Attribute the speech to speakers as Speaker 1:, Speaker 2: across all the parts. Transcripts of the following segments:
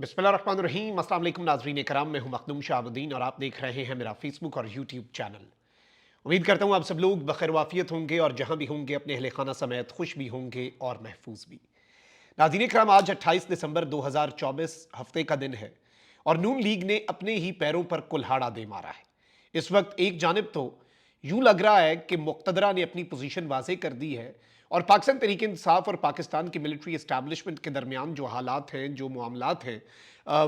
Speaker 1: बिस्मिल्लाहिर्रहमानिर्रहीम। अस्सलाम वालेकुम नाज़रीन कराम, मैं हूं मखदूम शाहबुद्दीन और आप देख रहे हैं मेरा फेसबुक और यूट्यूब चैनल। उम्मीद करता हूं आप सब लोग बखैर वाफियत होंगे और जहां भी होंगे अपने अहले खाना समेत खुश भी होंगे और महफूज भी। नाज़रीन कराम, आज 28 दिसंबर 2024 हफ्ते का दिन है और नून लीग ने अपने ही पैरों पर कुल्हाड़ा दे मारा है। इस वक्त एक जानिब तो यूं लग रहा है कि मुक़्तदरा ने अपनी पोजीशन वाज़े कर दी है और पाकिस्तान तहरीक इंसाफ और पाकिस्तान की मिलिट्री एस्टैब्लिशमेंट के दरमियान जो हालात हैं, जो मामलात हैं,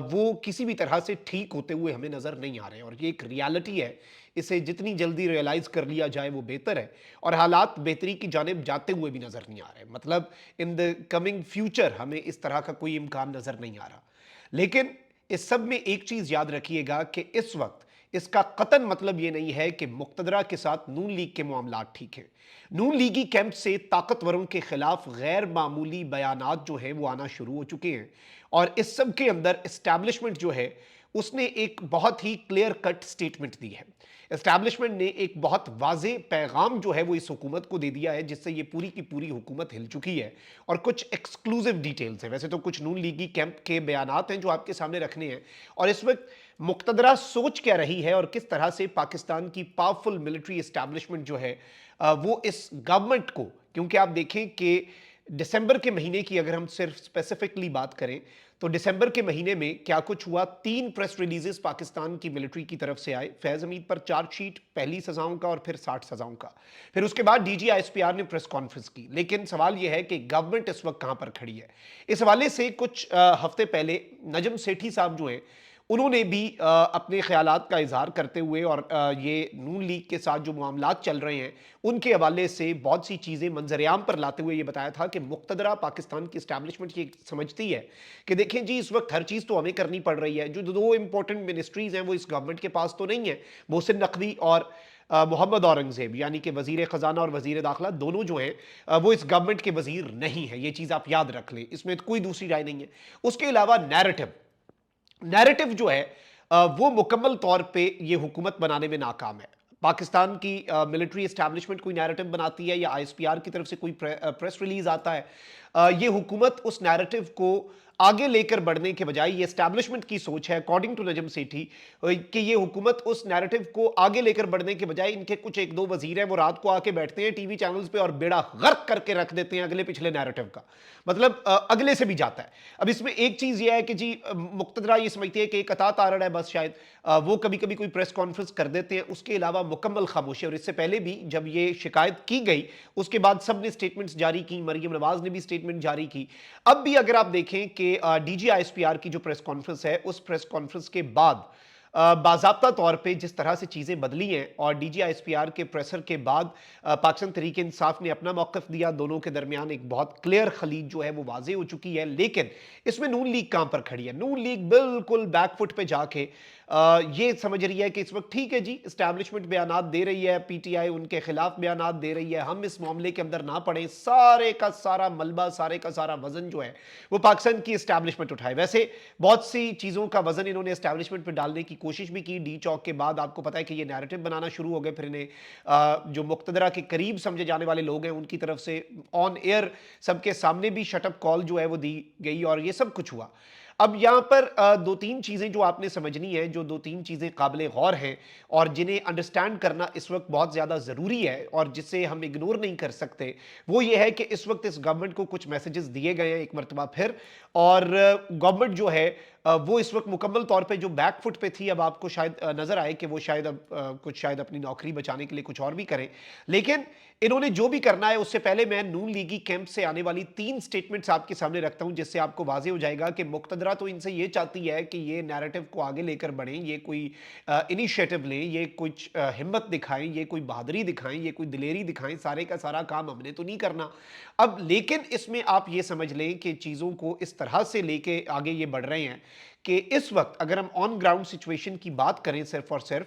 Speaker 1: वो किसी भी तरह से ठीक होते हुए हमें नज़र नहीं आ रहे हैं और ये एक रियलिटी है। इसे जितनी जल्दी रियलाइज़ कर लिया जाए वो बेहतर है और हालात बेहतरी की जानिब जाते हुए भी नज़र नहीं आ रहे। मतलब इन द कमिंग फ्यूचर हमें इस तरह का कोई इम्कान नज़र नहीं आ रहा। लेकिन इस सब में एक चीज़ याद रखिएगा कि इस वक्त इसका कतन मतलब ये नहीं है कि मुक़्तदरा के साथ नून लीग के मामलात ठीक हैं। नून लीगी कैंप से ताकतवरों के खिलाफ गैर मामूली बयानात जो हैं वो आना शुरू हो चुके हैं और इस सब के अंदर एस्टैब्लिशमेंट जो है उसने एक बहुत ही क्लियर कट स्टेटमेंट दी है। एस्टैब्लिशमेंट ने एक बहुत वाज़े पैगाम जो है वो इस हुकूमत को दे दिया है, जिससे ये पूरी की पूरी हुकूमत हिल चुकी है और कुछ एक्सक्लूसिव डिटेल्स हैं। वैसे तो कुछ नून लीगी कैंप के बयानात हैं जो आपके सामने रखने हैं और इस वक्त मुक़्तदरा सोच क्या रही है और किस तरह से पाकिस्तान की पावरफुल मिलिट्री एस्टैब्लिशमेंट जो है वो इस गवर्नमेंट को, क्योंकि आप देखें कि दिसंबर के महीने की अगर हम सिर्फ स्पेसिफिकली बात करें तो दिसंबर के महीने में क्या कुछ हुआ। 3 प्रेस रिलीजेस पाकिस्तान की मिलिट्री की तरफ से आए। फैज हमीद पर चार्जशीट, पहली सजाओं का और फिर 60 सजाओं का। फिर उसके बाद डीजी आईएसपीआर ने प्रेस कॉन्फ्रेंस की। लेकिन सवाल यह है कि गवर्नमेंट इस वक्त कहां पर खड़ी है। इस हवाले से कुछ हफ्ते पहले नजम सेठी साहब जो हैं उन्होंने भी अपने ख्यालात का इजहार करते हुए और ये नून लीग के साथ जो मामलात चल रहे हैं उनके हवाले से बहुत सी चीज़ें मंजरेआम पर लाते हुए ये बताया था कि मुक़्तदरा पाकिस्तान की एस्टैब्लिशमेंट ये समझती है कि देखें जी, इस वक्त हर चीज़ तो हमें करनी पड़ रही है। जो दो इंपॉर्टेंट मिनिस्ट्रीज़ हैं वो इस गवर्नमेंट के पास तो नहीं है, मोहसिन नकवी और मोहम्मद औरंगजेब, यानी कि वजीर ख़जाना और वजीर दाखिला दोनों जो हैं वो इस गवर्नमेंट के वजीर नहीं है। ये चीज़ आप याद रख लें, इसमें तो कोई दूसरी राय नहीं है। उसके अलावा नैरेटिव नैरेटिव जो है वो मुकम्मल तौर पे ये हुकूमत बनाने में नाकाम है। पाकिस्तान की मिलिट्री एस्टैब्लिशमेंट कोई नैरेटिव बनाती है या आईएसपीआर की तरफ से कोई प्रेस रिलीज आता है, ये हुकूमत उस नैरेटिव को आगे लेकर बढ़ने के बजाय, ये एस्टैब्लिशमेंट की सोच है अकॉर्डिंग टू नजम सेठी कि ये हुकूमत उस नैरेटिव को आगे लेकर बढ़ने के बजाय, इनके कुछ एक दो वजीर हैं वो रात को आके बैठते हैं टीवी चैनल्स पे और बेड़ा गर्क करके रख देते हैं अगले पिछले नैरेटिव का। मतलब अगले से भी जाता है। अब इसमें एक चीज ये है कि जी मुक्तदरा ये समझती है कि एक अतात आ रहा है बस, शायद वो कभी कभी कोई प्रेस कॉन्फ्रेंस कर देते हैं, उसके अलावा मुकम्मल खामोशी। और इससे पहले भी जब ये शिकायत की गई उसके बाद सब ने स्टेटमेंट्स जारी की, मरियम नवाज ने भी स्टेटमेंट जारी की। अब भी अगर आप देखें कि डीजी आईएसपीआर की जो प्रेस कॉन्फ्रेंस है उस प्रेस कॉन्फ्रेंस के बाद बाज़ाब्ता तौर पे जिस तरह से चीज़ें बदली हैं और डीजी आईएसपीआर के प्रेशर के बाद पाकिस्तान तहरीक इंसाफ ने अपना मौक़िफ़ दिया, दोनों के दरमियान एक बहुत क्लियर खलीज जो है वो वाज़े हो चुकी है। लेकिन इसमें नून लीग कहां पर खड़ी है? नून लीग बिल्कुल बैकफुट पे जाके ये समझ रही है कि इस वक्त ठीक है जी, इस्टेब्लिशमेंट बयानात दे रही है, पीटीआई उनके खिलाफ बयानात दे रही है, हम इस मामले के अंदर ना पड़े। सारे का सारा मलबा, सारे का सारा वजन जो है वो पाकिस्तान की इस्टेब्लिशमेंट उठाए। वैसे बहुत सी चीज़ों का वजन इन्होंने इस्टेब्लिशमेंट पर डालने की कोशिश भी की। डी चौक के बाद आपको पता है कि ये नैरेटिव बनाना शुरू हो गए। फिर इन्हें जो मुक्तदरा के करीब समझे जाने वाले लोग हैं उनकी तरफ से ऑन एयर सबके सामने भी शटअप कॉल जो है वो दी गई और ये सब कुछ हुआ। अब यहां पर दो तीन चीजें जो आपने समझनी है, जो दो तीन चीजें काबिले गौर हैं और जिन्हें अंडरस्टैंड करना इस वक्त बहुत ज्यादा जरूरी है और जिसे हम इग्नोर नहीं कर सकते, वो ये है कि इस वक्त इस गवर्नमेंट को कुछ मैसेजेस दिए गए हैं एक मरतबा फिर। और गवर्नमेंट जो है वो इस वक्त मुकम्मल तौर पे जो बैकफुट पे थी, अब आपको शायद नजर आए कि वो शायद अब कुछ शायद अपनी नौकरी बचाने के लिए कुछ और भी करें। लेकिन इन्होंने जो भी करना है उससे पहले मैं नून लीगी कैंप से आने वाली 3 स्टेटमेंट्स आपके सामने रखता हूं, जिससे आपको वाजे हो जाएगा कि मुक्तदरा तो इनसे ये चाहती है कि ये नैरेटिव को आगे लेकर बढ़ें, ये कोई इनिशिएटिव लें, ये कुछ हिम्मत दिखाएं, ये कोई बहादुरी दिखाएं, ये कोई दिलेरी दिखाएं। सारे का सारा काम हमने तो नहीं करना। अब लेकिन इसमें आप ये समझ लें कि चीज़ों को इस तरह से लेके आगे ये बढ़ रहे हैं कि इस वक्त अगर हम ऑन ग्राउंड सिचुएशन की बात करें सिर्फ और सिर्फ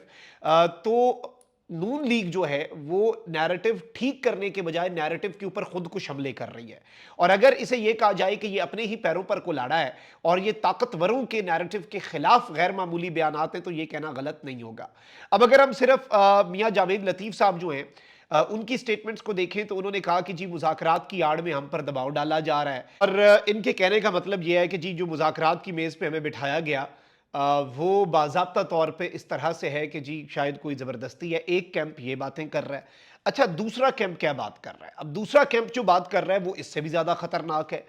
Speaker 1: तो नून लीग जो है वो नैरेटिव ठीक करने के बजाय नैरेटिव के ऊपर खुद कुछ हमले कर रही है। और अगर इसे ये कहा जाए कि ये अपने ही पैरों पर कुल्हाड़ा है और ये ताकतवरों के नैरेटिव के खिलाफ गैर मामूली बयानात हैं तो ये कहना गलत नहीं होगा। अब अगर हम सिर्फ मियां जावेद लतीफ साहब जो हैं ان کی سٹیٹمنٹس کو دیکھیں تو انہوں نے کہا کہ جی مذاکرات کی آڑ میں ہم پر دباؤ ڈالا جا رہا ہے، اور ان کے کہنے کا مطلب یہ ہے کہ جی جو مذاکرات کی میز پہ ہمیں بٹھایا گیا وہ باضابطہ طور پہ اس طرح سے ہے کہ جی شاید کوئی زبردستی ہے۔ ایک کیمپ یہ باتیں کر رہا ہے، اچھا دوسرا کیمپ کیا بات کر رہا ہے؟ اب دوسرا کیمپ جو بات کر رہا ہے وہ اس سے بھی زیادہ خطرناک ہے۔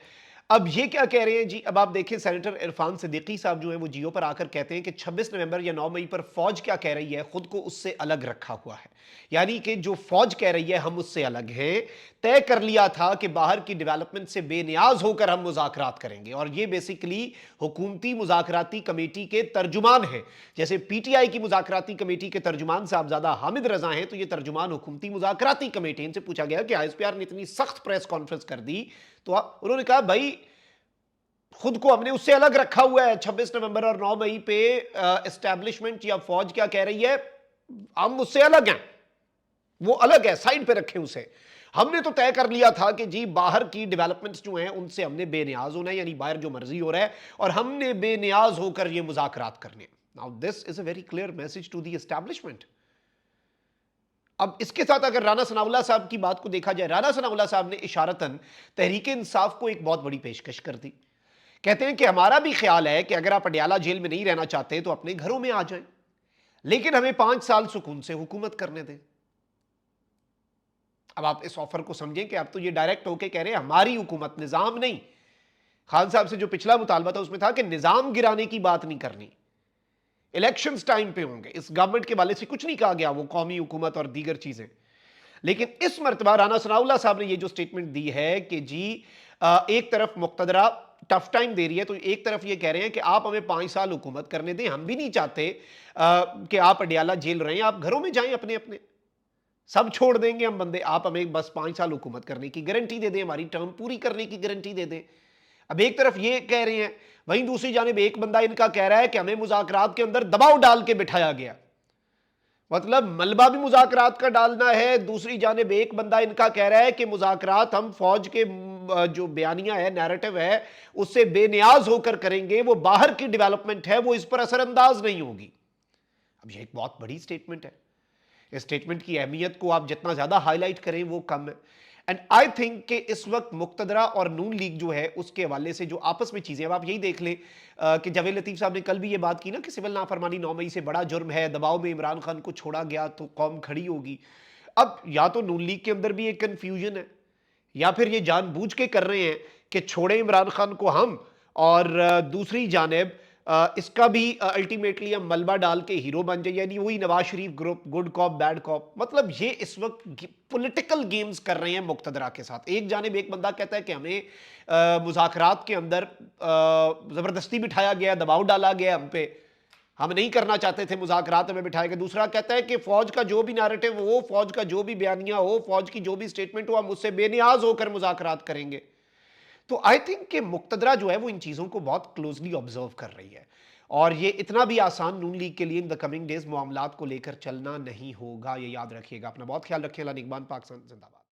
Speaker 1: اب یہ کیا کہہ رہے ہیں جی؟ اب آپ دیکھیں سینیٹر عرفان صدیقی صاحب جو ہیں وہ جیو پر آ کر کہتے ہیں کہ 26 نومبر یا 9 مئی پر فوج کیا کہہ رہی ہے، خود کو اس سے الگ رکھا ہوا ہے، یعنی کہ جو فوج کہہ رہی ہے ہم اس سے الگ ہیں، طے کر لیا تھا کہ باہر کی ڈیولپمنٹ سے بے نیاز ہو کر ہم مذاکرات کریں گے، اور یہ بیسیکلی حکومتی مذاکراتی کمیٹی کے ترجمان ہیں۔ جیسے پی ٹی آئی کی مذاکراتی کمیٹی کے ترجمان صاحبزادہ حامد رضا ہیں، تو یہ ترجمان حکومتی مذاکراتی کمیٹی۔ ان سے پوچھا گیا کہ آئی ایس پی آر نے اتنی سخت پریس کانفرنس کر دی، تو انہوں نے کہا بھائی خود کو ہم نے اس سے الگ رکھا ہوا ہے۔ 26 نومبر اور 9 مئی پہ اسٹیبلشمنٹ یا فوج کیا کہہ رہی ہے، ہم اس سے الگ ہیں، وہ الگ ہے، سائڈ پہ رکھیں اسے۔ ہم نے تو طے کر لیا تھا کہ جی باہر کی ڈیولپمنٹس جو ہیں ان سے ہم نے بے نیاز ہونا ہے، یعنی باہر جو مرضی ہو رہا ہے اور ہم نے بے نیاز ہو کر یہ مذاکرات کرنے۔ Now this is a very clear message to the establishment۔ اب اس کے ساتھ اگر رانا ثناء اللہ صاحب کی بات کو دیکھا جائے، رانا ثناء اللہ صاحب نے اشارتاً تحریک انصاف کو ایک بہت بڑی پیشکش کر دی۔ کہتے ہیں کہ ہمارا بھی خیال ہے کہ اگر آپ اڈیالہ جیل میں نہیں رہنا چاہتے تو اپنے گھروں میں آ جائیں، لیکن ہمیں 5 سال سکون سے حکومت کرنے دیں۔ اب آپ اس آفر کو سمجھیں کہ اب تو یہ ڈائریکٹ ہو کے کہہ رہے ہیں ہماری حکومت، نظام نہیں۔ خان صاحب سے جو پچھلا مطالبہ تھا اس میں تھا کہ نظام گرانے کی بات نہیں کرنی، الیکشنز ٹائم پہ ہوں گے، اس گورنمنٹ کے والے سے کچھ نہیں کہا گیا، وہ قومی حکومت اور دیگر چیزیں۔ لیکن اس مرتبہ رانا ثناء اللہ صاحب نے یہ جو سٹیٹمنٹ دی ہے کہ جی ایک طرف مقتدرہ ٹف ٹائم دے رہی ہے، تو ایک طرف یہ کہہ رہے ہیں کہ آپ ہمیں 5 سال حکومت کرنے دیں، ہم بھی نہیں چاہتے کہ آپ اڈیالہ جیل رہیں، آپ گھروں میں جائیں اپنے اپنے، سب چھوڑ دیں گے ہم بندے، آپ ہمیں بس 5 سال حکومت کرنے کی گارنٹی دے دیں، ہماری ٹرم پوری کرنے کی گارنٹی دے دیں۔ اب ایک طرف یہ کہہ رہے ہیں، وہیں دوسری جانب ایک بندہ ان کا کہہ رہا ہے کہ ہمیں مذاکرات کے اندر دباؤ ڈال کے بٹھایا گیا، مطلب ملبہ بھی مذاکرات کا ڈالنا ہے۔ دوسری جانب ایک بندہ ان کا کہہ رہا ہے کہ مذاکرات ہم فوج کے جو بیانیہ ہے، نیریٹو ہے، اس سے بے نیاز ہو کر کریں گے، وہ باہر کی ڈیولپمنٹ ہے وہ اس پر اثر انداز نہیں ہوگی۔ اب یہ ایک بہت بڑی سٹیٹمنٹ ہے، اس سٹیٹمنٹ کی اہمیت کو آپ جتنا زیادہ ہائی لائٹ کریں وہ کم ہے۔ اینڈ آئی تھنک کہ اس وقت مقتدرہ اور نون لیگ جو ہے اس کے حوالے سے جو آپس میں چیزیں، اب آپ یہی دیکھ لیں کہ جاوید لطیف صاحب نے کل بھی یہ بات کی نا کہ سول نافرمانی 9 مئی سے بڑا جرم ہے، دباؤ میں عمران خان کو چھوڑا گیا تو قوم کھڑی ہوگی۔ اب یا تو نون لیگ کے اندر بھی ایک کنفیوژن ہے، یا پھر یہ جان بوجھ کے کر رہے ہیں کہ چھوڑیں عمران خان کو ہم، اور دوسری جانب اس کا بھی الٹیمیٹلی ہم ملبہ ڈال کے ہیرو بن جائیں، یعنی وہی Nawaz Sharif group, good کاپ bed کاپ۔ مطلب یہ اس وقت پولیٹیکل گیمز کر رہے ہیں مقتدرہ کے ساتھ۔ ایک جانب ایک بندہ کہتا ہے کہ ہمیں مذاکرات کے اندر زبردستی بٹھایا گیا، دباؤ ڈالا گیا ہم پہ، ہم نہیں کرنا چاہتے تھے مذاکرات، ہمیں بٹھایا گیا۔ دوسرا کہتا ہے کہ فوج کا جو بھی نیریٹو ہو، فوج کا جو بھی بیانیہ ہو، فوج کی جو بھی سٹیٹمنٹ ہو، ہم اس سے بے نیاز ہو کر مذاکرات کریں گے۔ تو آئی تھنک کہ مقتدرہ جو ہے وہ ان چیزوں کو بہت کلوزلی آبزرو کر رہی ہے، اور یہ اتنا بھی آسان نون لیگ کے لیے ان دا کمنگ ڈیز معاملات کو لے کر چلنا نہیں ہوگا، یہ یاد رکھیے گا۔ اپنا بہت خیال رکھیں۔ اللہ نگہبان، پاکستان زندہ باد۔